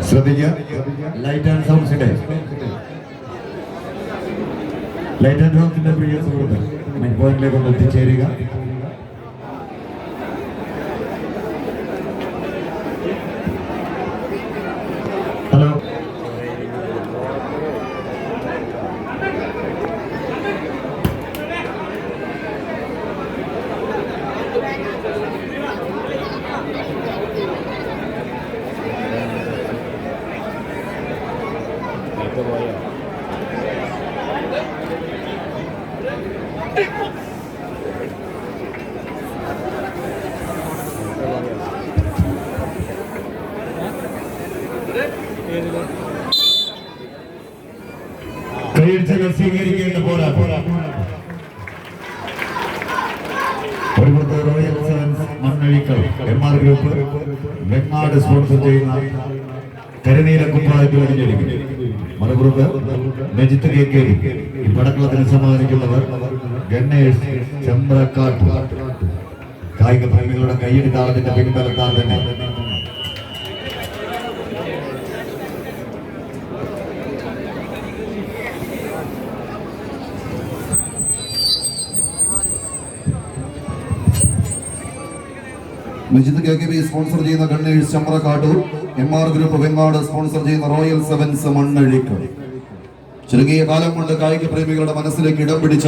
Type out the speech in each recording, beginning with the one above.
ശ്രദ്ധിക്കുക. Light and സൗണ്ട്സിന്റെ പ്രിയ സുഹൃത്ത് mine പോയിന്റിലേക്ക് ഒന്ന് എത്തിച്ചേരുക. ഹലോ, കൈയടിച്ചകൾ സ്വീകരിക്കേണ്ട royal sevens Mannazhikkal MR group Vengad sponsor ചെയ്യുന്ന കരിനീല കുപ്പായത്തിൽ അണിഞ്ഞൊരുങ്ങി. മറുപുറത്ത് മെജിത്ത് KK. ഈ പടക്കളത്തിന് സമ്മാനിക്കുന്നവർ ഗണേഷ് ചമ്രക്കാട്ട്. കായിക പ്രേമികളുടെ കൈയടി താളത്തിന്റെ പിൻബലത്താൽ തന്നെ മെജിത്ത് KK സ്പോൺസർ ചെയ്യുന്ന Ganesh Chamrakkattoor, MR group Vengad sponsor ചെയ്യുന്ന റോയൽ സെവൻസ് മണ്ണഴിക്കൽ. ചുരുങ്ങിയ കാലം കൊണ്ട് കായിക പ്രേമികളുടെ മനസ്സിലേക്ക് ഇടം പിടിച്ച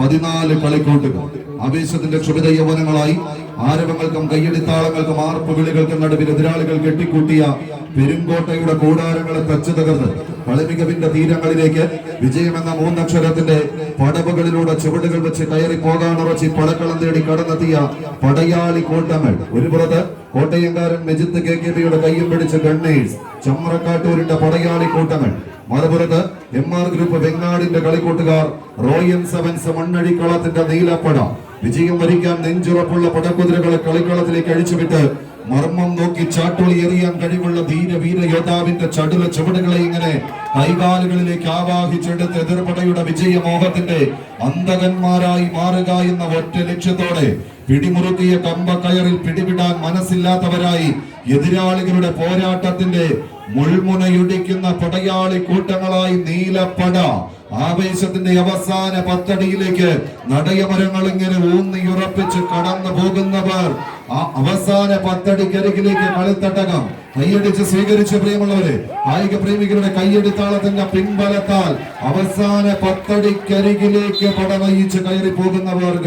14 കളിക്കൂട്ടുകൾ ആവേശത്തിന്റെ ക്ഷുഭിത യൗവനങ്ങളായി ആരവങ്ങൾക്കും കയ്യടിത്താളങ്ങൾക്കും ആർപ്പ് വിളികൾക്കും നടുവിൽ എതിരാളികൾ കെട്ടിക്കൂട്ടിയ പെരുങ്കോട്ടയുടെ കൂടാരങ്ങളെ തച്ചു തകർന്ന് കളിമികവിന്റെ തീരങ്ങളിലേക്ക് വിജയമെന്ന 3 അക്ഷരത്തിന്റെ പടവുകളിലൂടെ ചുവടുകൾ വെച്ച് കയറി പോകാനുറച്ചി പടക്കളം തേടി കടന്നെത്തിയ പടയാളി കൂട്ടങ്ങൾ. ഒരു പുറത്ത് കോട്ടയംകാരൻ മെജിത്ത് KK കയ്യും പിടിച്ച് ഗണേഷ് ചമ്രക്കാട്ടൂരിന്റെ പടയാളി കൂട്ടങ്ങൾ, മറുപുറത്ത് MR ഗ്രൂപ്പ് വെങ്ങാടിന്റെ കളിക്കൂട്ടുകാർ റോയൽ സെവൻസ് മണ്ണഴിക്കളത്തിന്റെ നീലപ്പട. വിജയം വരിക്കാൻ നെഞ്ചുറപ്പുള്ള പടക്കുതിരകളെ കളിക്കളത്തിലേക്ക് അഴിച്ചുവിട്ട് മർമ്മം നോക്കി ചാട്ടൊളി എറിയാൻ കഴിവുള്ള ധീരവീര യോദ്ധാവിന്റെ ചടുല ചുവടുകളെ ഇങ്ങനെ കൈകാലുകളിലേക്ക് ആവാഹിച്ചെടുത്ത് എതിർപടയുടെ വിജയമോഹത്തിന്റെ അന്തകന്മാരായി മാറുക എന്ന ഒറ്റ ലക്ഷ്യത്തോടെ പിടിമുറുക്കിയ കമ്പക്കയറിൽ പിടിവിടാൻ മനസ്സില്ലാത്തവരായി എതിരാളികളുടെ പോരാട്ടത്തിന്റെ മുൾമുനയുടിക്കുന്ന പടയാളി കൂട്ടങ്ങളായി നീലപ്പട ആവേശത്തിന്റെ അവസാന 10 അടിയിലേക്ക് നടയമരങ്ങൾ ഇങ്ങനെ ഊന്നിയുറപ്പിച്ച് കടന്നു പോകുന്നവർ ആ അവസാന 10 അടിക്കരികിലേക്ക് കളിത്തട്ടകം കൈയടിച്ച് സ്വീകരിച്ച പ്രിയമുള്ളവരെ, കായിക പ്രേമികളുടെ കൈയടിത്താളത്തിന്റെ പിൻബലത്താൽ അവസാന 10 അടിക്കരികിലേക്ക് പട നയിച്ച് കയറി പോകുന്നവർ